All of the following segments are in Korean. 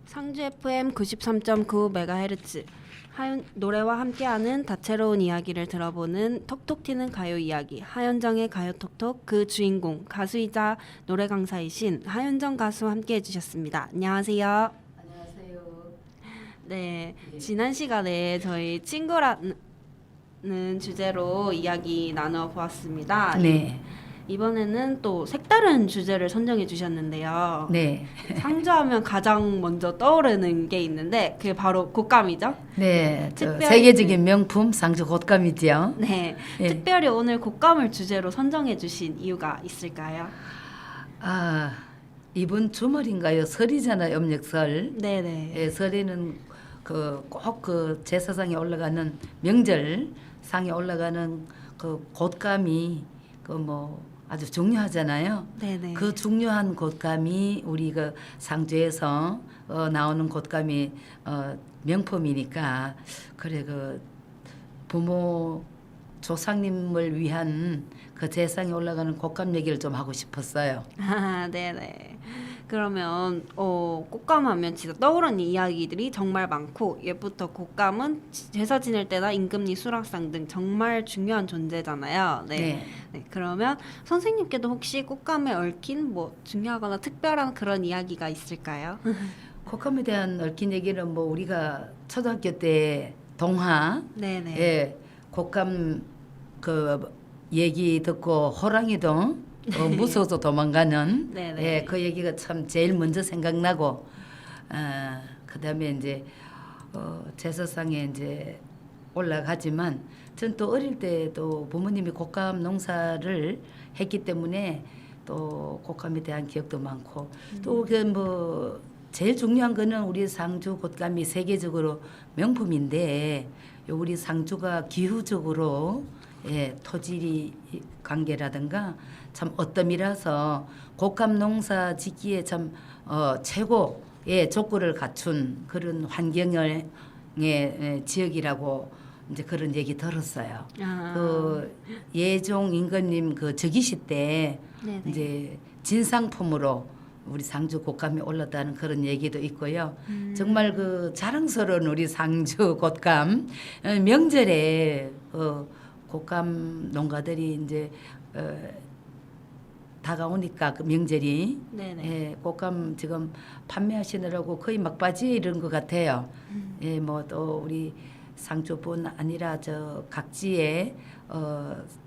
상주 FM 93.9MHz 노래와 함께하는 다채로운 이야기를 들어보는 톡톡 튀는 가요 이야기 하현정의 가요 톡톡 그 주인공 가수이자 노래 강사이신 하현정 가수 함께 해주셨습니다. 안녕하세요. 안녕하세요. 네, 예. 지난 시간에 저희 친구라는 주제로 이야기 나눠보았습니다. 네. 이번에는 또 색다른 주제를 선정해 주셨는데요. 네. 상주하면 가장 먼저 떠오르는 게 있는데 그게 바로 곶감이죠. 네. 특별히- 세계적인 명품 상주 곶감이죠. 네, 예. 특별히 오늘 곶감을 주제로 선정해 주신 이유가 있을까요? 아, 이번 주말인가요? 설이잖아요. 음력설. 네네. 예, 설에는 꼭 제사상에 올라가는 명절 상에 올라가는 그 곶감이 아주 중요하잖아요. 네네. 그 중요한 곶감이 우리 그 상주에서 나오는 곶감이 명품이니까 그래 그 부모 조상님을 위한 그 제상에 올라가는 곶감 얘기를 좀 하고 싶었어요. 아, 네네. 그러면 곶감하면 진짜 떠오르는 이야기들이 정말 많고 옛부터 곶감은 제사 지낼 때나 임금니 수락상 등 정말 중요한 존재잖아요. 네. 네. 네, 그러면 선생님께도 혹시 곶감에 얽힌 뭐 중요하거나 특별한 그런 이야기가 있을까요? 곶감에 대한 얽힌 얘기는 뭐 우리가 초등학교 때 동화 네네. 예, 곶감 그 얘기 듣고 호랑이도 무서워서 도망가는 네네. 예, 그 얘기가 참 제일 먼저 생각나고 그다음에 이제 제사상에 이제 올라가지만 전 또 어릴 때도 부모님이 곶감 농사를 했기 때문에 또 곶감에 대한 기억도 많고 또 그 뭐 제일 중요한 거는 우리 상주 곶감이 세계적으로 명품인데 우리 상주가 기후적으로 예, 토지 관계라든가 참 어뜸이라서 곶감 농사 짓기에 참 최고의 조건을 갖춘 그런 환경의 지역이라고 이제 그런 얘기 들었어요. 아. 그 예종 임금님 그 즉위시 때 네네. 이제 진상품으로 우리 상주 곶감이 올랐다는 그런 얘기도 있고요. 정말 그 자랑스러운 우리 상주 곶감 명절에 곶감 농가들이 이제 다가오니까 그 명절이 네네. 예, 곶감 지금 판매하시느라고 거의 막바지에 이른 것 같아요. 예, 뭐 또 우리 상주뿐 아니라 저 각지의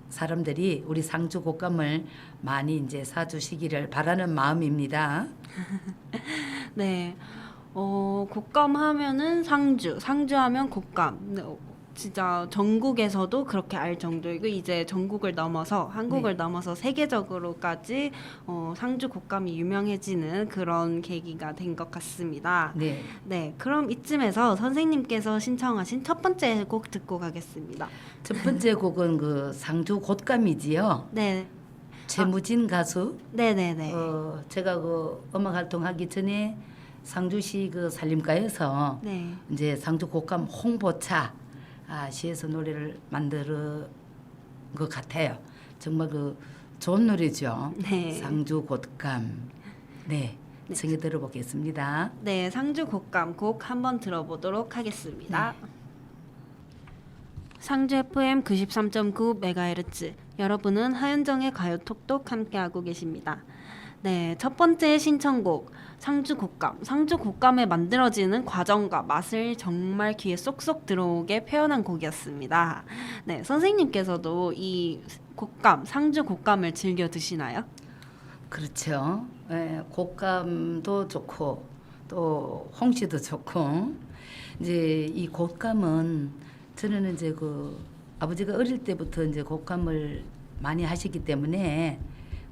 사람들이 우리 상주 곶감을 많이 이제 사주시기를 바라는 마음입니다. 네. 곶감 하면은 상주하면 곶감. 네, 진짜 전국에서도 그렇게 알 정도이고 이제 전국을 넘어서 한국을 네. 넘어서 세계적으로까지 상주 곶감이 유명해지는 그런 계기가 된 것 같습니다. 네. 네, 그럼 이쯤에서 선생님께서 신청하신 첫 번째 곡 듣고 가겠습니다. 첫 번째 곡은 그 상주 곶감이지요. 네, 최무진 가수. 네네네. 제가 그 음악 활동하기 전에 상주시 그 살림가에서 네. 이제 상주 곶감 홍보차 시에서 노래를 만드는 것 같아요. 정말 그 좋은 노래죠. 네. 상주 곶감. 네. 청해 들어보겠습니다. 네, 상주 곶감 곡 한번 들어보도록 하겠습니다. 상주 FM 93.9MHz 여러분은 하현정의 가요 톡톡 함께하고 계십니다. 네, 첫 번째 신청곡 상주 곶감. 상주 곶감에 만들어지는 과정과 맛을 정말 귀에 쏙쏙 들어오게 표현한 곡이었습니다. 네, 선생님께서도 이 곶감, 상주 곶감을 즐겨 드시나요? 그렇죠. 예, 곶감도 좋고 또 홍시도 좋고 이제 이 곶감은 저는 이제 그 아버지가 어릴 때부터 이제 곶감을 많이 하시기 때문에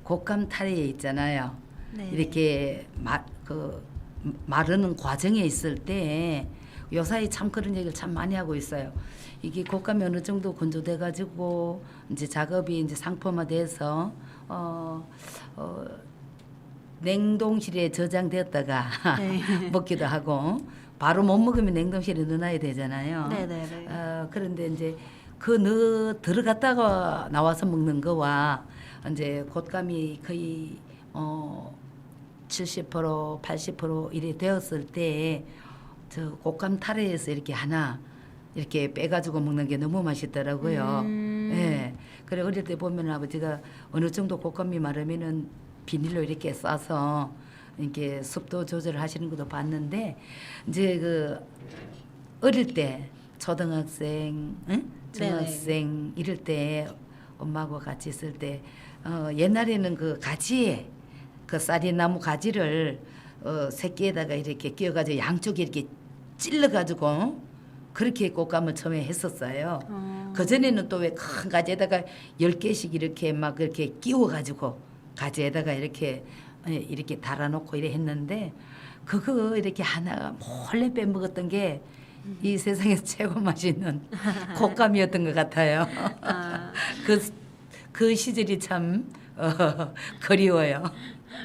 곶감 타레 있잖아요. 네. 이렇게 마르는 과정에 있을 때 요사이 참 그런 얘기를 참 많이 하고 있어요. 이게 곶감이 어느 정도 건조돼 가지고 이제 작업이 이제 상품화돼서 냉동실에 저장되었다가 네. 먹기도 하고 바로 못 먹으면 냉동실에 넣어놔야 되잖아요. 네네네. 그런데 이제 들어갔다가 나와서 먹는 거와 이제 곶감이 거의 70% 80% 이래 되었을 때 저 곶감 타래에서 이렇게 하나 이렇게 빼가지고 먹는 게 너무 맛있더라고요. 예. 그래 어릴 때 보면 아버지가 어느 정도 곶감이 마르면은 비닐로 이렇게 싸서 이렇게 습도 조절하시는 것도 봤는데 이제 그 어릴 때 초등학생, 응? 중학생 이럴 때 엄마하고 같이 있을 때 옛날에는 그 가지에 그 쌀이나무 가지를 새끼에다가 이렇게 끼워가지고 양쪽에 이렇게 찔러가지고 그렇게 곶감을 처음에 했었어요. 그 전에는 또 왜 큰 가지에다가 10개씩 이렇게 막 이렇게 끼워가지고 가지에다가 이렇게 이렇게 달아놓고 이래 했는데 그거 이렇게 하나 몰래 빼먹었던 게 이 세상에서 최고 맛있는 곶감이었던 것 같아요. 아, 그 시절이 참 그리워요.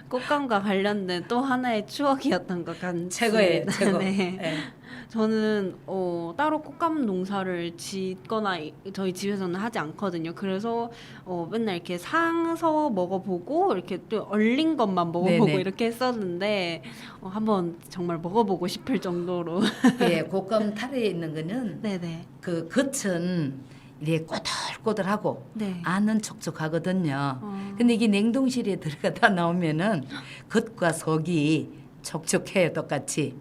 꽃감과 관련된 또 하나의 추억이었던 것 같습니다. 최고예요, 최고. 네. 예. 저는 따로 꽃감 농사를 짓거나 저희 집에서는 하지 않거든요. 그래서 맨날 이렇게 상서 먹어보고 이렇게 또 얼린 것만 먹어보고 네네. 이렇게 했었는데 한번 정말 먹어보고 싶을 정도로. 예, 곶감 타래에 있는 거는 네네. 그 겉은 이렇게 꼬들꼬들하고 네. 안은 촉촉하거든요. 근데 이게 냉동실에 들어가다 나오면은 겉과 속이 촉촉해요, 똑같이.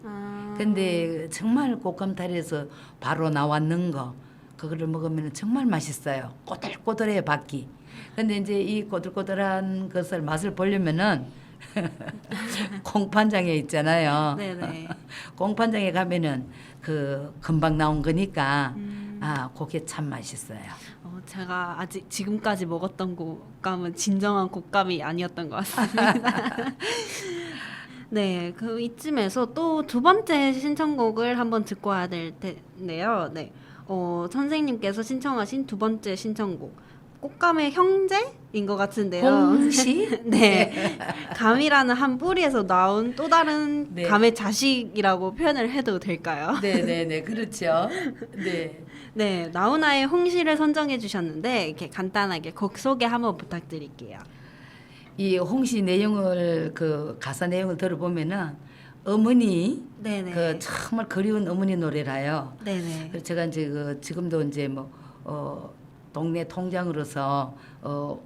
근데 정말 곶감 타래에서 바로 나왔는 거 그거를 먹으면 정말 맛있어요. 꼬들꼬들해요, 밖이. 근데 이제 이 꼬들꼬들한 것을 맛을 보려면은 콩판장에 있잖아요. 네네. 콩판장에 가면은 그 금방 나온 거니까 아, 그게 참 맛있어요. 제가 아직 지금까지 먹었던 곶감은 진정한 곶감이 아니었던 것 같습니다. 네, 그 이쯤에서 또 두 번째 신청곡을 한번 듣고 와야 될 텐데요. 네, 선생님께서 신청하신 두 번째 신청곡 꽃감의 형제인 것 같은데요. 홍시? 네, 감이라는 한 뿌리에서 나온 또 다른 네. 감의 자식이라고 표현을 해도 될까요? 네네네, 그렇죠. 네. 네, 나훈아의 홍시를 선정해 주셨는데 이렇게 간단하게 곡 소개 한번 부탁드릴게요. 이 홍시 내용을 그 가사 내용을 들어보면은 어머니 네네. 그 정말 그리운 어머니 노래라요. 네네. 그래서 제가 이제 그 지금도 이제 뭐 동네 통장으로서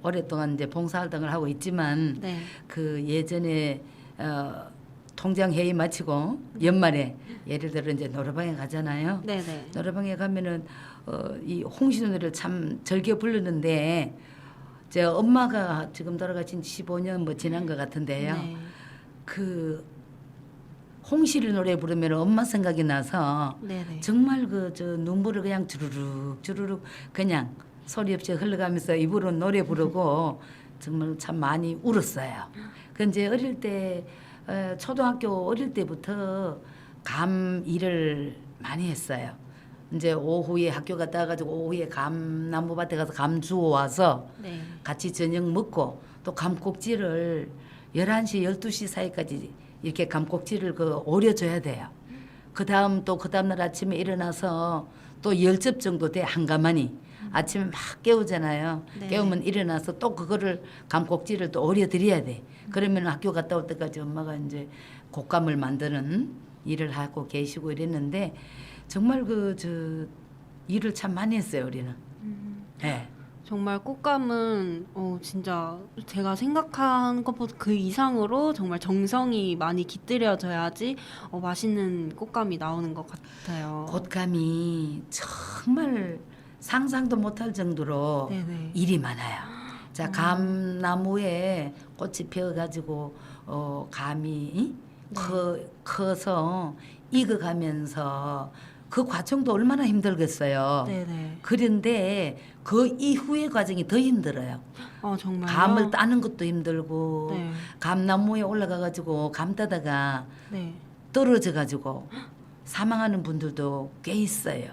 오랫동안 이제 봉사활동을 하고 있지만 네. 그 예전에 통장 회의 마치고 연말에 예를 들어 이제 노래방에 가잖아요. 네네. 노래방에 가면은 이 홍시 노래를 참 즐겨 부르는데 제 엄마가 지금 돌아가신 15년 뭐 지난 것 같은데요. 네. 그 홍시를 노래 부르면 엄마 생각이 나서 네네. 정말 그 저 눈물을 그냥 주르륵 그냥 소리 없이 흘러가면서 입으로 노래 부르고 정말 참 많이 울었어요. 그 이제 어릴 때 초등학교 어릴 때부터 감 일을 많이 했어요. 이제 오후에 학교 갔다 와가지고 오후에 감나무밭에 가서 감 주워 와서 네. 같이 저녁 먹고 또 감꼭지를 11시 12시 사이까지 이렇게 감꼭지를 그 오려줘야 돼요. 그 다음 날 아침에 일어나서 또 10접 정도 돼 한가마니 아침에 막 깨우잖아요. 네. 깨우면 일어나서 또 그거를 감꼭지를 또 오려드려야 돼. 그러면 학교 갔다 올 때까지 엄마가 이제 곶감을 만드는 일을 하고 계시고 이랬는데 정말 일을 참 많이 했어요 우리는. 네. 정말 꽃감은 진짜 제가 생각한 것보다 그 이상으로 정말 정성이 많이 깃들여져야지 맛있는 꽃감이 나오는 것 같아요. 곶감이 정말 상상도 못할 정도로 네네. 일이 많아요. 자, 감나무에 꽃이 피어가지고 감이 커서 익어가면서 그 과정도 얼마나 힘들겠어요. 네네. 그런데 그 이후의 과정이 더 힘들어요. 정말요? 감을 따는 것도 힘들고 네. 감나무에 올라가가지고 감 따다가 네. 떨어져가지고 사망하는 분들도 꽤 있어요.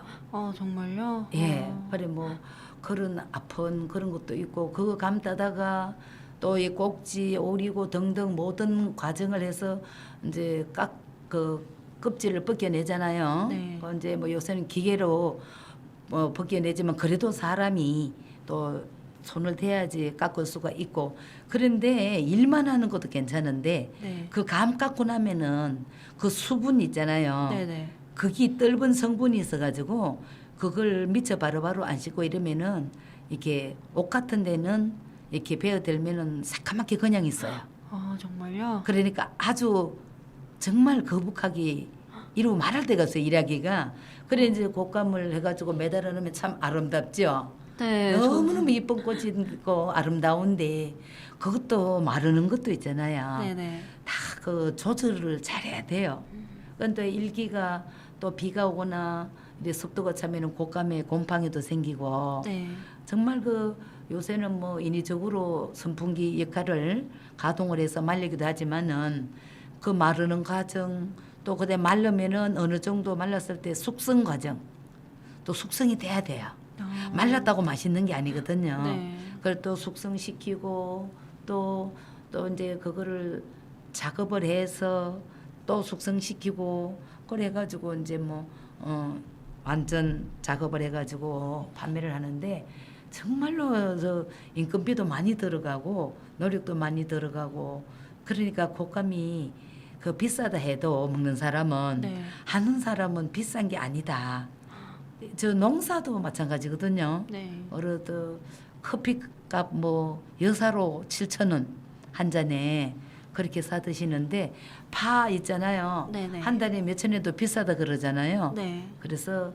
정말요? 예, 그래 뭐 그런 아픈 그런 것도 있고 그거 감 따다가 또 이 꼭지 오리고 등등 모든 과정을 해서 이제 그 껍질을 벗겨내잖아요. 네. 이제 뭐 요새는 기계로 벗겨내지만 그래도 사람이 또 손을 대야지 깎을 수가 있고 그런데 일만 하는 것도 괜찮은데 네. 그 감 깎고 나면은 그 수분 있잖아요. 네네. 그게 떫은 성분이 있어가지고 그걸 미처 바로바로 안 씻고 이러면은 이렇게 옷 같은 데는 이렇게 베어들면은 새까맣게 그냥 있어요. 아 정말요? 그러니까 아주 정말 거북하게 이루고 말할 데가 없어요. 일하기가. 그래 이제 곶감을 해가지고 매달아 놓으면 참 아름답죠. 네. 너무너무 이쁜 꽃이 있고 아름다운데 그것도 마르는 것도 있잖아요. 네네. 다 그 조절을 잘해야 돼요. 그런데 일기가 또 비가 오거나 이제 습도가 차면은 곶감에 곰팡이도 생기고 네. 정말 그 요새는 뭐 인위적으로 선풍기 역할을 가동을 해서 말리기도 하지만은 그 마르는 과정 또 그대 말르면은 어느 정도 말랐을 때 숙성 과정 또 숙성이 돼야 돼요. 아. 말랐다고 맛있는 게 아니거든요. 네. 그걸 또 숙성시키고 또 이제 그거를 작업을 해서 또 숙성시키고 그래가지고 이제 뭐 완전 작업을 해가지고 판매를 하는데 정말로 저 인건비도 많이 들어가고 노력도 많이 들어가고 그러니까 곶감이 그 비싸다 해도 먹는 사람은 네. 하는 사람은 비싼 게 아니다. 저 농사도 마찬가지거든요. 네. 어르드 커피값 뭐 여사로 7,000원 한 잔에 그렇게 사 드시는데 파 있잖아요. 네네. 한 달에 몇 천에도 비싸다 그러잖아요. 네. 그래서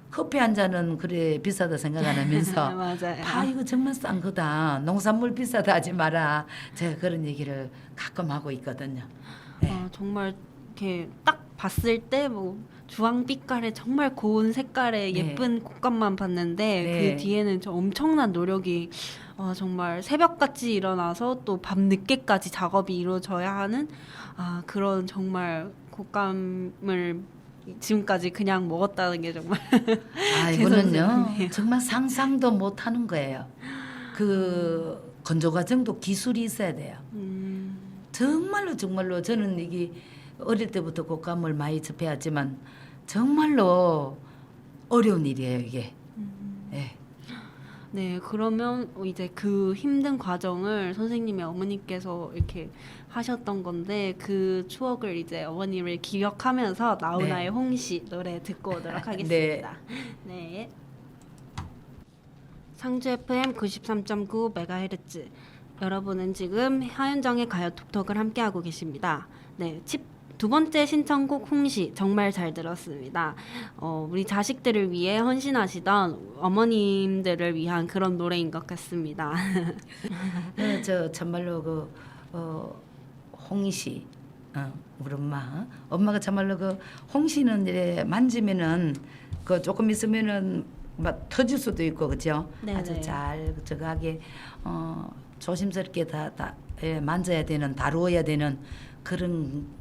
커피 한 잔은 그래 비싸다 생각 안 하면서 맞아요. 파 이거 정말 싼 거다. 농산물 비싸다 하지 마라. 제가 그런 얘기를 가끔 하고 있거든요. 네. 정말 이렇게 딱 봤을 때 뭐 주황빛깔의 정말 고운 색깔의 네. 예쁜 곶감만 봤는데 네. 그 뒤에는 저 엄청난 노력이 정말 새벽같이 일어나서 또 밤 늦게까지 작업이 이루어져야 하는 그런 정말 곶감을 지금까지 그냥 먹었다는 게 정말 이거는요 죄송스럽네요. 정말 상상도 못 하는 거예요. 그 건조 과정도 기술이 있어야 돼요. 정말로 저는 이게 어릴 때부터 곶감을 많이 접해왔지만 정말로 어려운 일이에요 이게. 예. 네, 그러면 이제 그 힘든 과정을 선생님의 어머니께서 이렇게 하셨던 건데 그 추억을 이제 어머님을 기억하면서 나훈아의 네. 홍시 노래 듣고 오도록 하겠습니다. 네. 상주 FM 93.9 MHz 여러분은 지금 하윤정의 가요 톡톡을 함께하고 계십니다. 네, 두 번째 신청곡 홍시 정말 잘 들었습니다. 우리 자식들을 위해 헌신하시던 어머님들을 위한 그런 노래인 것 같습니다. 저 참말로 그 홍시 우리 엄마가 참말로 그 홍시는 이래 만지면은 그 조금 있으면은 막 터질 수도 있고 그죠? 네네. 아주 잘 저하게 조심스럽게 다 만져야 되는 다루어야 되는 그런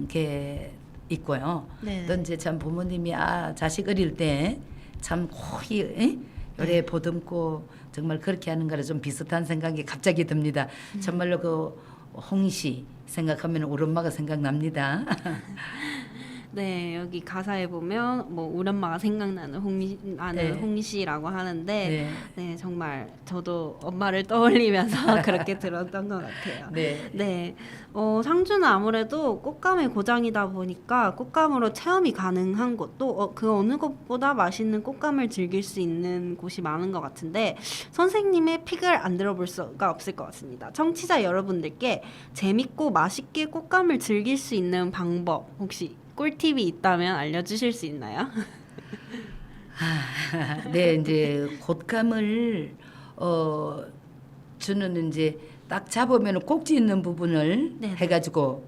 게 있고요. 네. 또 이제 참 부모님이 자식 어릴 때 참 코이 요래 보듬고 정말 그렇게 하는 거랑 좀 비슷한 생각이 갑자기 듭니다. 정말로 그 홍시 생각하면 우리 엄마가 생각납니다. 네, 여기 가사에 보면 뭐 우리 엄마가 생각나는 네. 홍시라고 하는데 네. 네, 정말 저도 엄마를 떠올리면서 그렇게 들었던 것 같아요. 네. 네, 상주는 아무래도 꽃감의 고장이다 보니까 꽃감으로 체험이 가능한 곳도 그 어느 곳보다 맛있는 꽃감을 즐길 수 있는 곳이 많은 것 같은데 선생님의 픽을 안 들어볼 수가 없을 것 같습니다. 청취자 여러분들께 재밌고 맛있게 꽃감을 즐길 수 있는 방법 혹시 꿀팁이 있다면 알려주실 수 있나요? 네, 이제 곶감을 저는 이제 딱 잡으면 꼭지 있는 부분을 네네. 해가지고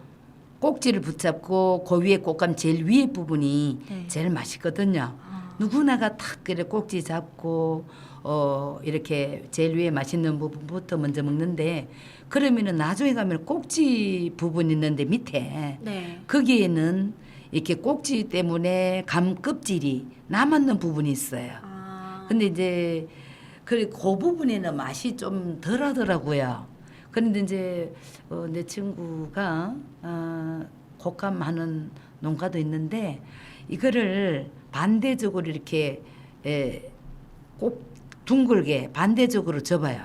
꼭지를 붙잡고 그 위에 꽃감 제일 위에 부분이 네. 제일 맛있거든요. 누구나가 탁 그래 꼭지 잡고 이렇게 제일 위에 맛있는 부분부터 먼저 먹는데 그러면은 나중에 가면 꼭지 부분 있는데 밑에 네. 거기에는 이렇게 꼭지 때문에 감 껍질이 남았는 부분이 있어요. 근데 이제 그 부분에는 맛이 좀 덜하더라고요. 그런데 이제 내 친구가 곶감 하는 농가도 있는데 이거를 반대적으로 이렇게 꼭 둥글게 반대쪽으로 접어요.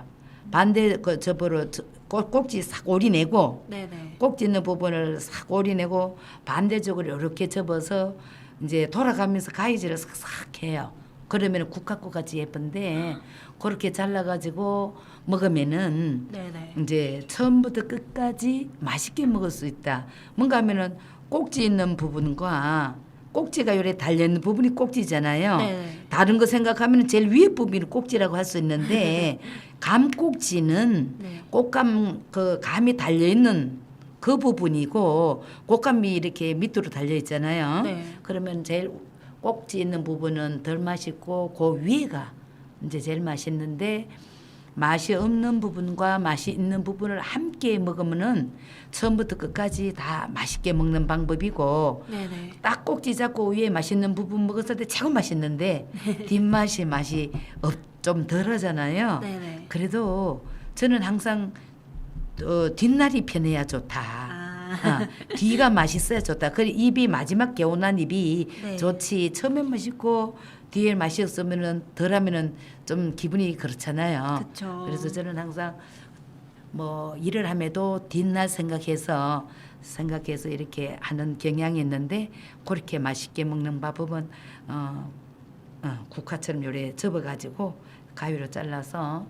반대 그 접으로 꼭지 싹 오리내고 네네. 꼭지 있는 부분을 싹 오리내고 반대쪽으로 이렇게 접어서 이제 돌아가면서 가위질을 싹싹 해요. 그러면 국화꽃 같이 예쁜데 그렇게 잘라가지고 먹으면은 네네. 이제 처음부터 끝까지 맛있게 먹을 수 있다. 뭔가 하면은 꼭지 있는 부분과 꼭지가 요래 달려있는 부분이 꼭지잖아요. 네네. 다른 거 생각하면 제일 위에 부분이 꼭지라고 할 수 있는데 감꼭지는 네. 꽃감 그 감이 달려있는 그 부분이고 꽃감이 이렇게 밑으로 달려있잖아요. 네. 그러면 제일 꼭지 있는 부분은 덜 맛있고 그 위에가 이제 제일 맛있는데 맛이 없는 부분과 맛이 있는 부분을 함께 먹으면은 처음부터 끝까지 다 맛있게 먹는 방법이고 네네. 딱 꼭지 잡고 위에 맛있는 부분 먹었을 때 최고 맛있는데 뒷맛이 맛이 좀 덜하잖아요. 네네. 그래도 저는 항상 뒷날이 편해야 좋다. 뒤가 맛있어야 좋다. 그래 입이 마지막 개운한 입이 네. 좋지. 처음엔 맛있고 뒤에 맛이 없으면은 덜하면은 좀 기분이 그렇잖아요. 그쵸. 그래서 저는 항상 뭐 일을 함에도 뒷날 생각해서 이렇게 하는 경향이 있는데 그렇게 맛있게 먹는 방법은 국화처럼 요래 접어가지고 가위로 잘라서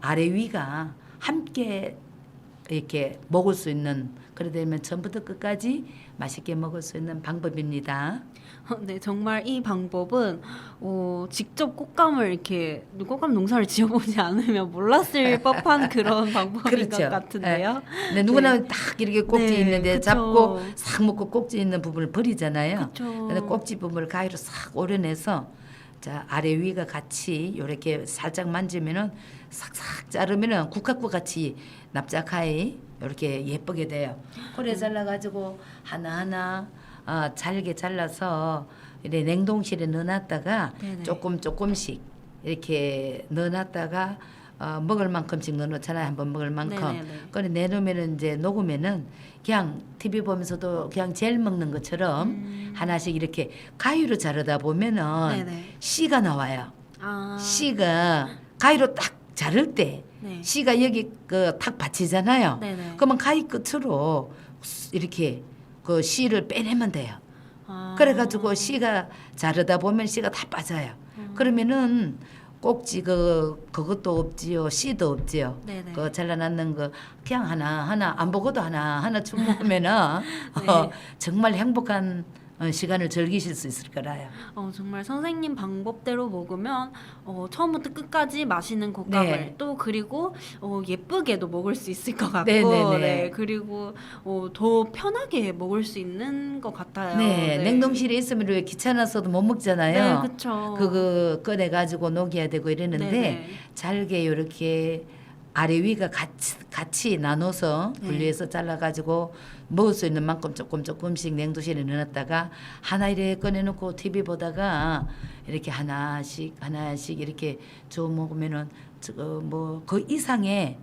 아래 위가 함께 이렇게 먹을 수 있는 그래 되면 처음부터 끝까지 맛있게 먹을 수 있는 방법입니다. 네, 정말 이 방법은 직접 꽃감을 이렇게 꽃감 농사를 지어보지 않으면 몰랐을 법한 그런 방법인 것 같은데요. 네, 누구나 딱 이렇게 꼭지 네, 있는데 그쵸. 잡고 싹 먹고 꼭지 있는 부분을 버리잖아요. 그쵸. 근데 꼭지 부분을 가위로 싹 오려내서 자 아래 위가 같이 이렇게 살짝 만지면은 싹싹 자르면은 국화꽃 같이 납작하게 이렇게 예쁘게 돼요. 그래 잘라가지고 하나하나 잘게 잘라서 이렇게 냉동실에 넣어놨다가 네네. 조금씩 이렇게 넣어놨다가 먹을 만큼씩 넣어놓잖아요. 한번 먹을 만큼. 네네네. 그래 내놓으면은 이제 녹으면은 그냥 TV 보면서도 그냥 젤 먹는 것처럼 하나씩 이렇게 가위로 자르다 보면은 네네. 씨가 나와요. 아, 씨가 가위로 딱 자를 때 네. 씨가 여기 그 탁 받치잖아요. 네네. 그러면 가위 끝으로 이렇게 그 씨를 빼내면 돼요. 아, 그래가지고 씨가 자르다 보면 씨가 다 빠져요. 그러면은 꼭지 그것도 없지요, 씨도 없지요. 네네. 그 잘라놨는 거 그냥 하나 안 보고도 하나 쭉 먹으면은 네. 정말 행복한 시간을 즐기실 수 있을 거라요. 정말 선생님 방법대로 먹으면 처음부터 끝까지 맛있는 곶감을 네. 또 그리고 예쁘게도 먹을 수 있을 것 같고 네네네. 네, 그리고 더 편하게 먹을 수 있는 것 같아요. 네, 냉동실에 있으면 왜 귀찮아서도 못 먹잖아요. 네, 그렇죠. 그거 꺼내 가지고 녹여야 되고 이랬는데 네네. 잘게 이렇게 아래 위가 같이 나눠서 네. 분리해서 잘라 가지고 먹을 수 있는 만큼 조금씩 냉동실에 넣어놨다가 하나 이렇게 꺼내놓고 TV 보다가 이렇게 하나씩 이렇게 줘 먹으면은 뭐 그 이상의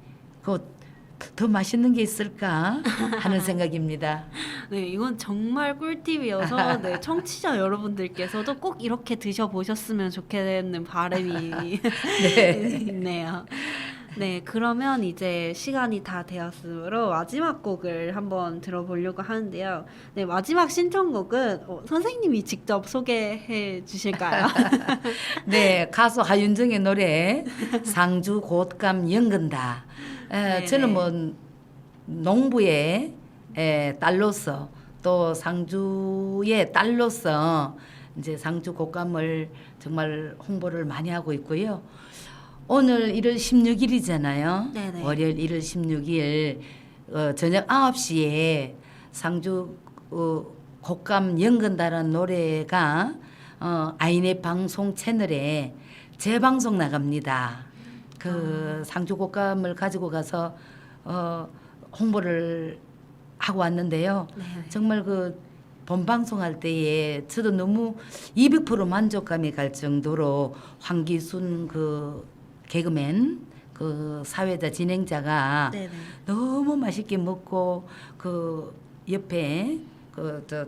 더 맛있는 게 있을까 하는 생각입니다. 네, 이건 정말 꿀팁이어서 네, 청취자 여러분들께서도 꼭 이렇게 드셔보셨으면 좋겠는 바람이 네. 있네요. 네, 그러면 이제 시간이 다 되었으므로 마지막 곡을 한번 들어보려고 하는데요. 네, 마지막 신청곡은 선생님이 직접 소개해 주실까요? 네, 가수 하윤정의 노래 상주 곶감 연근다. 네네. 저는 뭐 농부의 딸로서 또 상주의 딸로서 이제 상주 곶감을 정말 홍보를 많이 하고 있고요. 오늘 1월 16일이잖아요. 네네. 월요일 1월 16일 저녁 9시에 상주 곶감 연근다라는 노래가 아이넷 방송 채널에 재방송 나갑니다. 상주 곶감을 가지고 가서 홍보를 하고 왔는데요. 네. 정말 본방송할 때에 저도 너무 200% 만족감이 갈 정도로 황기순 개그맨 사회자 진행자가 네네. 너무 맛있게 먹고 옆에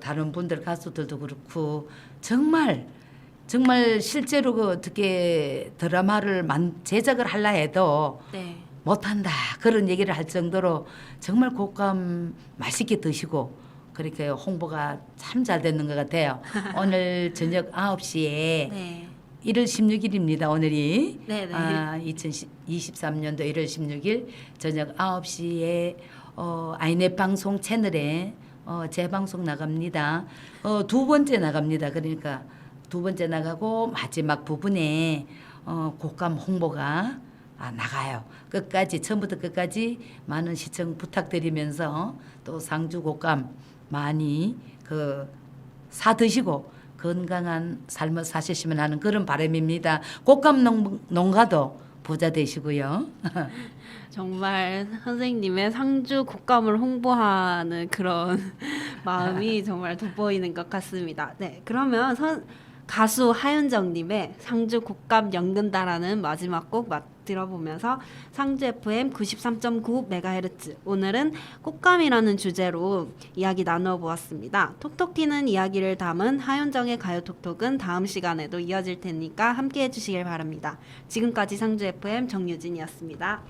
다른 분들 가수들도 그렇고 정말 정말 실제로 그 어떻게 드라마를 제작을 하려 해도 네. 못한다 그런 얘기를 할 정도로 정말 곶감 맛있게 드시고 그렇게 홍보가 참 잘 되는 것 같아요. 오늘 저녁 9시에 네. 1월 16일입니다. 오늘이 네, 네. 2023년도 1월 16일 저녁 9시에 아이넷 방송 채널에 재방송 나갑니다. 두 번째 나갑니다. 그러니까 두 번째 나가고 마지막 부분에 곶감 홍보가 나가요. 끝까지 처음부터 끝까지 많은 시청 부탁드리면서 또 상주 곶감 많이 사 드시고 건강한 삶을 사셨으면 하는 그런 바람입니다. 곶감 농가도 부자 되시고요. 정말 선생님의 상주 곶감을 홍보하는 그런 마음이 정말 돋보이는 것 같습니다. 네, 그러면 가수 하윤정님의 상주 곶감 연근다라는 마지막 곡 들어보면서 상주 FM 93.9MHz 오늘은 곶감이라는 주제로 이야기 나누어 보았습니다. 톡톡 튀는 이야기를 담은 하윤정의 가요 톡톡은 다음 시간에도 이어질 테니까 함께 해주시길 바랍니다. 지금까지 상주 FM 정유진이었습니다.